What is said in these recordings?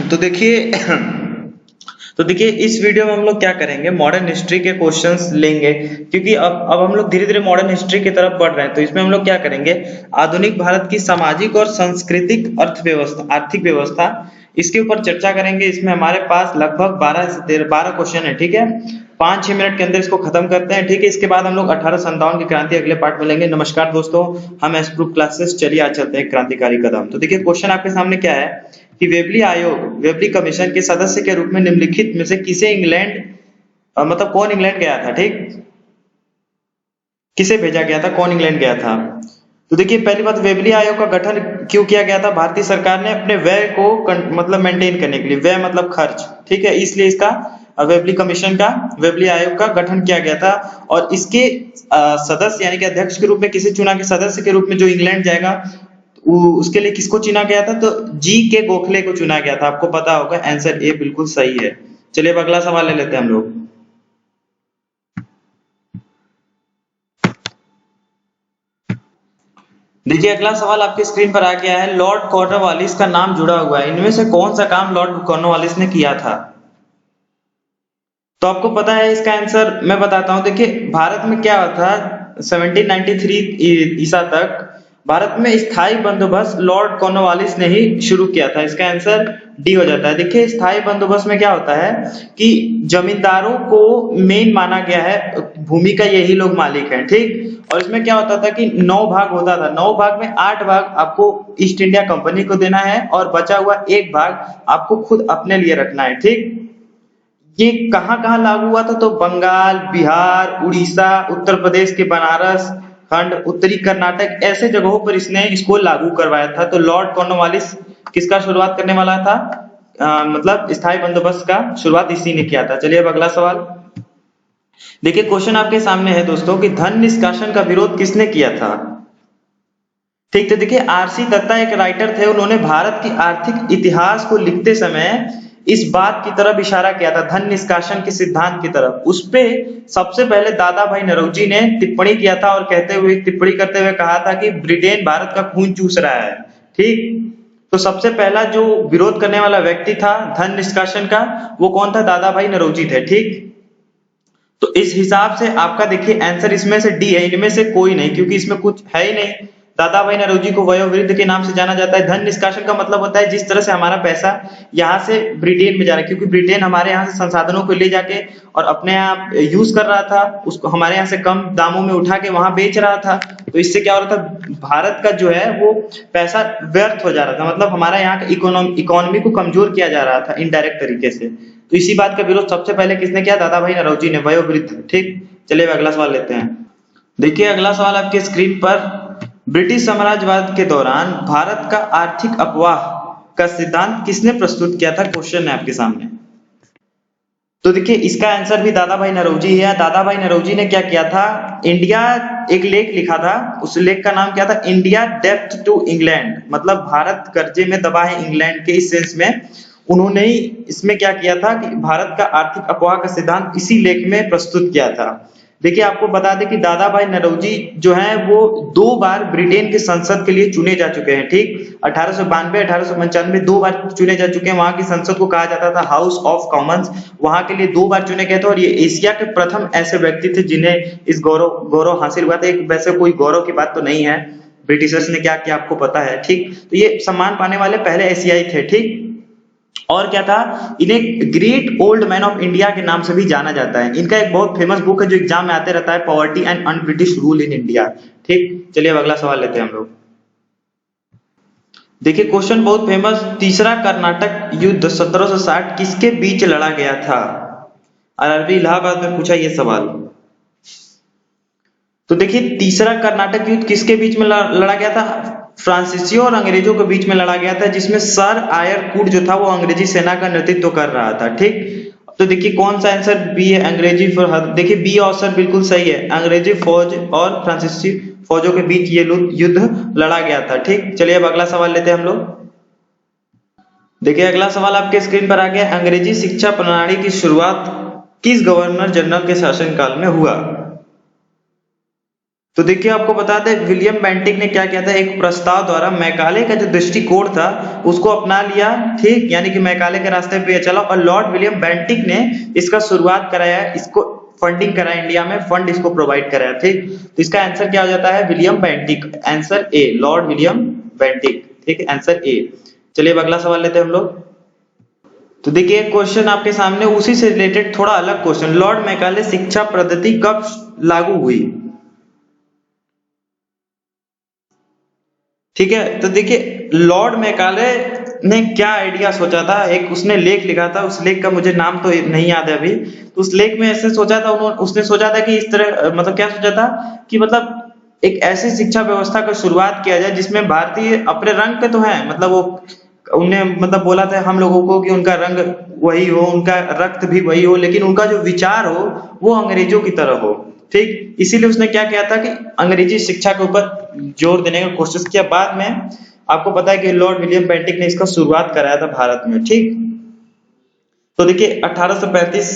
तो देखिए तो देखिए इस वीडियो में हम लोग क्या करेंगे, मॉडर्न हिस्ट्री के क्वेश्चंस लेंगे, क्योंकि अब हम लोग धीरे धीरे मॉडर्न हिस्ट्री की तरफ बढ़ रहे हैं। तो इसमें हम लोग क्या करेंगे, आधुनिक भारत की सामाजिक और सांस्कृतिक अर्थव्यवस्था, आर्थिक व्यवस्था, इसके ऊपर चर्चा करेंगे। इसमें हमारे पास लगभग 12 क्वेश्चन है, ठीक है। 5-6 मिनट के अंदर इसको खत्म करते हैं, ठीक है। इसके बाद हम लोग 1857 की क्रांति अगले पार्ट में लेंगे। नमस्कार दोस्तों, हम एस ग्रुप क्लासेस, चलिए आज चलते हैं क्रांतिकारी कदम। तो देखिए क्वेश्चन आपके सामने क्या है कि वेबली आयोग, वेबली कमीशन के सदस्य के रूप में निम्नलिखित में से किसे इंग्लैंड, मतलब कौन इंग्लैंड गया था, ठीक, किसे भेजा गया था, कौन इंग्लैंड गया था। तो देखिए पहली बात, वेबली आयोग का गठन क्यों किया गया था, भारतीय सरकार ने अपने व्यय को मतलब मेंटेन करने के लिए, व्यय मतलब खर्च, ठीक है, इसलिए इसका वेबली कमीशन का, वेबली आयोग का गठन किया गया था। और इसके सदस्य यानी कि अध्यक्ष के रूप में किसे चुना गया, सदस्य के रूप में जो इंग्लैंड जाएगा उसके लिए किसको चुना गया था, तो जी के गोखले को चुना गया था। आपको पता होगा, आंसर ए बिल्कुल सही है। चलिए अब अगला सवाल ले लेते हैं हम लोग। देखिए अगला सवाल आपके स्क्रीन पर आ गया है, लॉर्ड कॉर्नवालिस का नाम जुड़ा हुआ है, इनमें से कौन सा काम लॉर्ड कॉर्नवालिस ने किया था। तो आपको पता है इसका आंसर, मैं बताता हूं। देखिए भारत में क्या हुआ था, 1793 ईसा तक भारत में स्थायी बंदोबस्त लॉर्ड कॉर्नवालिस ने ही शुरू किया था। इसका आंसर डी हो जाता है। देखिए स्थायी बंदोबस्त में क्या होता है कि जमींदारों को मेन माना गया है, भूमि का यही लोग मालिक हैं, ठीक। और इसमें क्या होता था कि 9 भाग होता था, 9 भाग में 8 भाग आपको ईस्ट इंडिया कंपनी को देना है और बचा हुआ 1 भाग आपको खुद अपने लिए रखना है, ठीक। ये कहाँ कहाँ लागू हुआ था, तो बंगाल, बिहार, उड़ीसा, उत्तर प्रदेश के बनारस खंड, उत्तरी कर्नाटक, ऐसे जगहों पर इसने इसको लागू करवाया था। तो लॉर्ड कॉर्नवालिस किसका शुरुआत करने वाला था, मतलब स्थायी बंदोबस्त का शुरुआत इसी ने किया था। चलिए अब अगला सवाल देखिए, क्वेश्चन आपके सामने है दोस्तों कि धन निष्कासन का विरोध किसने किया था, ठीक। तो देखिए आरसी दत्ता एक राइटर थे, उन्होंने भारत की आर्थिक इतिहास को लिखते समय इस बात की तरफ इशारा किया था, धन निष्कासन के सिद्धांत की तरफ। उस पे सबसे पहले दादा भाई नौरोजी ने टिप्पणी किया था और टिप्पणी करते हुए कहा था कि ब्रिटेन भारत का खून चूस रहा है, ठीक। तो सबसे पहला जो विरोध करने वाला व्यक्ति था धन निष्कासन का, वो कौन था, दादा भाई नौरोजी थे, ठीक। तो इस हिसाब से आपका देखिए आंसर इसमें से डी है, इनमें से कोई नहीं, क्योंकि इसमें कुछ है ही नहीं। दादा भाई नौरोजी को वयोवृद्ध के नाम से जाना जाता है। धन निष्कासन का मतलब होता है जिस तरह से हमारा पैसा यहाँ से ब्रिटेन में जा रहा है, क्योंकि ब्रिटेन हमारे यहाँ से संसाधनों को ले जाके और अपने यहाँ यूज कर रहा था, उसको हमारे यहाँ से कम दामों में उठा के वहां बेच रहा था। तो इससे क्या हो रहा था, भारत का जो है वो पैसा व्यर्थ हो जा रहा था, मतलब हमारा यहाँ का इकोनॉमी को कमजोर किया जा रहा था इनडायरेक्ट तरीके से। तो इसी बात का विरोध सबसे पहले किसने किया, दादा भाई नौरोजी ने, वयोवृद्ध, ठीक। चलिए अगला सवाल लेते हैं। देखिए अगला सवाल आपके स्क्रीन पर, ब्रिटिश साम्राज्यवाद के दौरान भारत का आर्थिक अपवाह का सिद्धांत किसने प्रस्तुत किया था, क्वेश्चन है आपके सामने। तो देखिए इसका आंसर भी दादा भाई नौरोजी है। दादा भाई नौरोजी ने क्या किया था, इंडिया, एक लेख लिखा था, उस लेख का नाम क्या था, इंडिया डेब्ट टू इंग्लैंड, मतलब भारत कर्जे में दबा है इंग्लैंड के, इस सेंस में उन्होंने ही इसमें क्या किया था कि भारत का आर्थिक अपवाह का सिद्धांत इसी लेख में प्रस्तुत किया था। देखिए आपको बता दें कि दादा भाई नौरोजी जो है वो 2 बार ब्रिटेन के संसद के लिए चुने जा चुके हैं, ठीक। 1892, 1895 2 बार चुने जा चुके हैं। वहां की संसद को कहा जाता था हाउस ऑफ कॉमन्स, वहां के लिए 2 बार चुने गए थे। और ये एशिया के प्रथम ऐसे व्यक्ति थे जिन्हें इस गौरव हासिल हुआ था। एक वैसे कोई गौरव की बात तो नहीं है, ब्रिटिशर्स ने क्या किया आपको पता है, ठीक। तो ये सम्मान पाने वाले पहले एशियाई थे, ठीक। और क्या था, इन्हें great old man of India के नाम से भी जाना जाता है। इनका एक बहुत फेमस बुक है जो एग्जाम में आते रहता है, poverty and un British rule in India, ठीक। चलिए अब अगला सवाल लेते हैं हम लोग। देखिए क्वेश्चन बहुत फेमस, तीसरा कर्नाटक युद्ध 1760 किसके बीच लड़ा गया था, आरआरबी इलाहाबाद में पूछा ये सवाल। तो देखिए तीसरा कर्नाटक युद्ध किसके बीच में लड़ा गया था, फ्रांसीसियों और अंग्रेजों के बीच में लड़ा गया था, जिसमें सर आयर कूट जो था वो अंग्रेजी सेना का नेतृत्व कर रहा था, ठीक। तो देखिए कौन सा आंसर बी है, अंग्रेजी देखिए बी ऑप्शन बिल्कुल सही है, अंग्रेजी फौज और फ्रांसीसी फौजों के बीच ये युद्ध लड़ा गया था, ठीक। चलिए अब अगला सवाल लेते हैं हम लोग। देखिए अगला सवाल आपके स्क्रीन पर आ गया, अंग्रेजी शिक्षा प्रणाली की शुरुआत किस गवर्नर जनरल के शासनकाल में हुआ। तो देखिए आपको बता दें विलियम बेंटिक ने क्या किया था, एक प्रस्ताव द्वारा मैकाले का जो दृष्टिकोण था उसको अपना लिया, ठीक, यानी कि मैकाले के रास्ते पे चला और लॉर्ड विलियम बेंटिक ने इसका शुरुआत कराया, इसको फंडिंग कराया, इंडिया में फंड इसको प्रोवाइड कराया, ठीक। तो इसका आंसर क्या हो जाता है, William Bentinck, answer A, Lord William Bentinck, ठीक है, आंसर ए। चलिए अब अगला सवाल लेते हैं हम लोग। तो देखिए क्वेश्चन आपके सामने उसी से रिलेटेड थोड़ा अलग क्वेश्चन, लॉर्ड मैकाले शिक्षा पद्धति कब लागू हुई, ठीक है। तो देखिए लॉर्ड मैकाले ने क्या आइडिया सोचा था, एक उसने लेख लिखा था, उस लेख का मुझे नाम तो नहीं याद है अभी, तो उस लेख में ऐसे सोचा था, उसने सोचा था कि इस तरह मतलब क्या सोचा था कि मतलब एक ऐसी शिक्षा व्यवस्था का शुरुआत किया जाए जिसमें भारतीय अपने रंग पे तो है, मतलब वो उन्हें मतलब बोला था हम लोगों को कि उनका रंग वही हो, उनका रक्त भी वही हो, लेकिन उनका जो विचार हो वो अंग्रेजों की तरह हो, ठीक। इसीलिए उसने क्या किया था कि अंग्रेजी शिक्षा के ऊपर जोर देने का कोशिश किया। बाद में आपको पता है कि लॉर्ड विलियम बेंटिक ने इसका शुरुआत कराया था भारत में, ठीक। तो देखिए 1835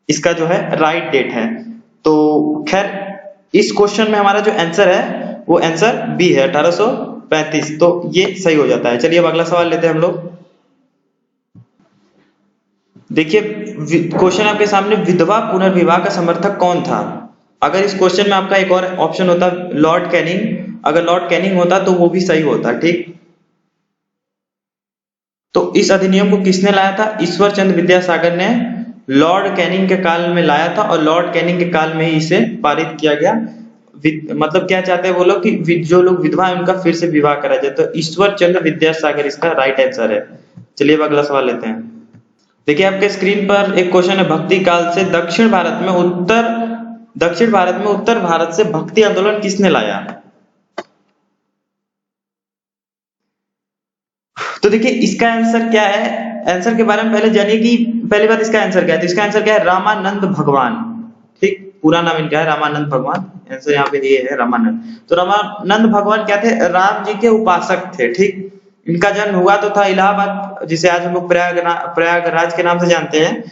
इसका जो है राइट डेट है। तो खैर इस क्वेश्चन में हमारा जो आंसर है वो आंसर बी है, 1835, तो ये सही हो जाता है। चलिए अब अगला सवाल लेते हैं हम लोग। देखिए क्वेश्चन आपके सामने, विधवा पुनर्विवाह का समर्थक कौन था। अगर इस क्वेश्चन में आपका एक और ऑप्शन होता लॉर्ड कैनिंग, अगर लॉर्ड कैनिंग होता तो वो भी सही होता, ठीक। तो इस अधिनियम को किसने लाया था, ईश्वर चंद्र विद्यासागर ने लॉर्ड कैनिंग के काल में लाया था और लॉर्ड कैनिंग के काल में ही इसे पारित किया गया। मतलब क्या चाहते हैं वो लोग कि जो लोग विधवा है उनका फिर से विवाह करा जाए, तो ईश्वर चंद्र विद्यासागर इसका राइट आंसर है। चलिए अब अगला सवाल लेते हैं। देखिए आपके स्क्रीन पर एक क्वेश्चन है, भक्ति काल से दक्षिण भारत में उत्तर भारत से भक्ति आंदोलन किसने लाया। तो देखिए इसका आंसर क्या है, आंसर के बारे में पहले जानिए कि पहली बात इसका आंसर क्या है। तो इसका आंसर क्या है, रामानंद भगवान, ठीक, पूरा नाम इनका है रामानंद भगवान, आंसर यहाँ पे ये है रामानंद। तो रामानंद भगवान क्या थे, राम जी के उपासक थे, ठीक। इनका जन्म हुआ तो था इलाहाबाद, जिसे आज हम लोग प्रयागराज के नाम से जानते हैं,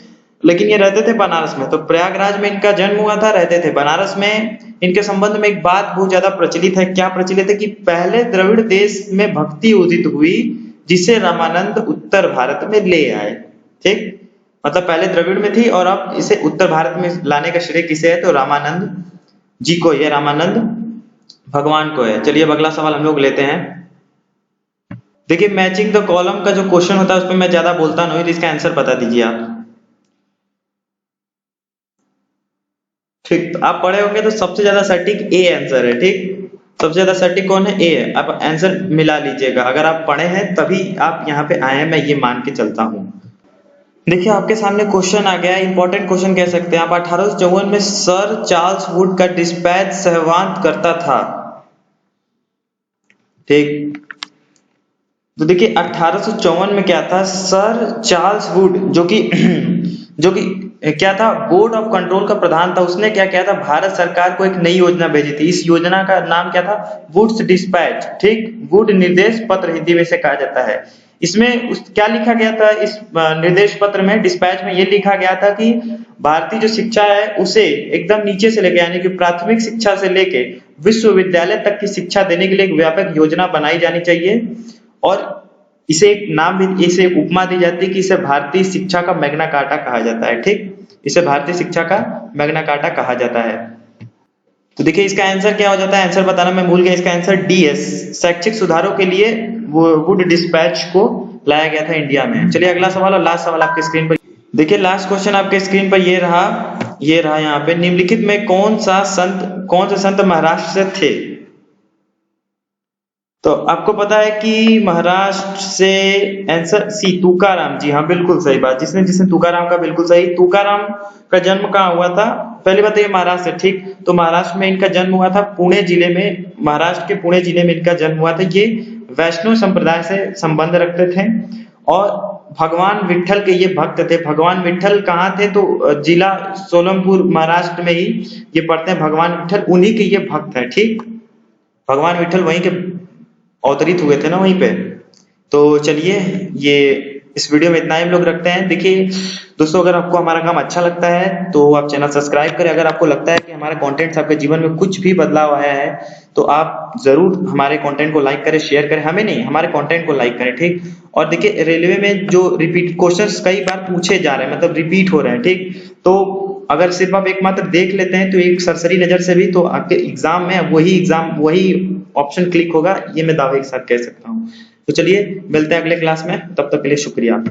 लेकिन ये रहते थे बनारस में। तो प्रयागराज में इनका जन्म हुआ था, रहते थे बनारस में। इनके संबंध में एक बात बहुत ज्यादा प्रचलित है, क्या प्रचलित है कि पहले द्रविड़ देश में भक्ति उदित हुई जिसे रामानंद उत्तर भारत में ले आए, ठीक। मतलब पहले द्रविड़ में थी और अब इसे उत्तर भारत में लाने का श्रेय किसे है, तो रामानंद जी को, ये रामानंद भगवान को है। चलिए अब अगला सवाल हम लोग लेते हैं। देखिए मैचिंग द कॉलम का जो क्वेश्चन होता है उसमें मैं ज्यादा बोलता नहीं, तो इसका आंसर बता दीजिए आप, ठीक। तो आप पढ़े होंगे तो सबसे ज्यादा सटीक ए आंसर है, ठीक। सबसे ज्यादा सटीक कौन है, ए है। आप आंसर मिला लीजिएगा, अगर आप पढ़े हैं तभी आप यहाँ पे आए हैं, मैं ये मान के चलता हूँ। देखिए आपके सामने क्वेश्चन आ गया, इंपॉर्टेंट क्वेश्चन कह सकते हैं आप। 1854 में सर चार्ल्स वुड का डिस्पैच सहवांत करता था, ठीक। तो देखिए 1854 में क्या था, सर चार्ल्स वुड जो कि क्या था, बोर्ड ऑफ कंट्रोल का प्रधान था, उसने क्या किया था, भारत सरकार को एक नई योजना भेजी थी। इस योजना का नाम क्या था, वुड्स डिस्पैच, ठीक, वुड निर्देश पत्र हिंदी में से कहा जाता है। इसमें क्या लिखा गया था, इस निर्देश पत्र में, डिस्पैच में ये लिखा गया था कि भारतीय जो शिक्षा है उसे एकदम नीचे से लेके, यानी कि प्राथमिक शिक्षा से लेके विश्वविद्यालय तक की शिक्षा देने के लिए एक व्यापक योजना बनाई जानी चाहिए। और इसे एक नाम भी, इसे एक उपमा दी जाती है कि इसे भारतीय शिक्षा का मैग्ना कार्टा कहा जाता है, ठीक। इसे भारतीय शिक्षा का मैग्ना कार्टा कहा जाता है। तो देखिए इसका आंसर क्या हो जाता है, आंसर बताना मैं भूल गया, इसका आंसर डी है, शैक्षिक सुधारों के लिए वो वुड डिस्पैच को लाया गया था इंडिया में। चलिए अगला सवाल और लास्ट सवाल आपके स्क्रीन पर। देखिए लास्ट क्वेश्चन आपके स्क्रीन पर ये रहा यहाँ पे, निम्नलिखित में कौन से संत महाराष्ट्र से थे। तो आपको पता है कि महाराष्ट्र से आंसर सी, तुकाराम जी, हाँ बिल्कुल सही बात, जिसने तुकाराम का, बिल्कुल सही। तुकाराम का जन्म कहाँ हुआ था, पहली बात ये महाराष्ट्र, ठीक। तो महाराष्ट्र में इनका जन्म हुआ था, पुणे जिले में, महाराष्ट्र के पुणे जिले में इनका जन्म हुआ था। ये वैष्णव संप्रदाय से संबंध रखते थे और भगवान विट्ठल के ये भक्त थे। भगवान विट्ठल कहाँ थे, तो जिला सोलमपुर महाराष्ट्र में ही ये पड़ते हैं। भगवान विट्ठल उन्हीं के ये भक्त है, ठीक। भगवान विट्ठल वहीं के अवतरित हुए थे ना वहीं पे। तो चलिए ये इस वीडियो में इतना ही हम लोग रखते हैं। देखिए दोस्तों, अगर आपको हमारा काम अच्छा लगता है तो आप चैनल सब्सक्राइब करें। अगर आपको लगता है कि हमारा कंटेंट आपके जीवन में कुछ भी बदलाव आया है तो आप जरूर हमारे कंटेंट को लाइक करें, शेयर करें। हमें नहीं, हमारे कंटेंट को लाइक करें, ठीक। और देखिए रेलवे में जो रिपीट क्वेश्चंस कई बार पूछे जा रहे हैं, मतलब रिपीट हो रहे हैं, ठीक। तो अगर सिर्फ आप एक मात्र देख लेते हैं तो एक सरसरी नजर से भी तो आपके वही ऑप्शन क्लिक होगा, ये मैं दावे के साथ कह सकता हूँ। तो चलिए मिलते हैं अगले क्लास में, तब तक के लिए शुक्रिया।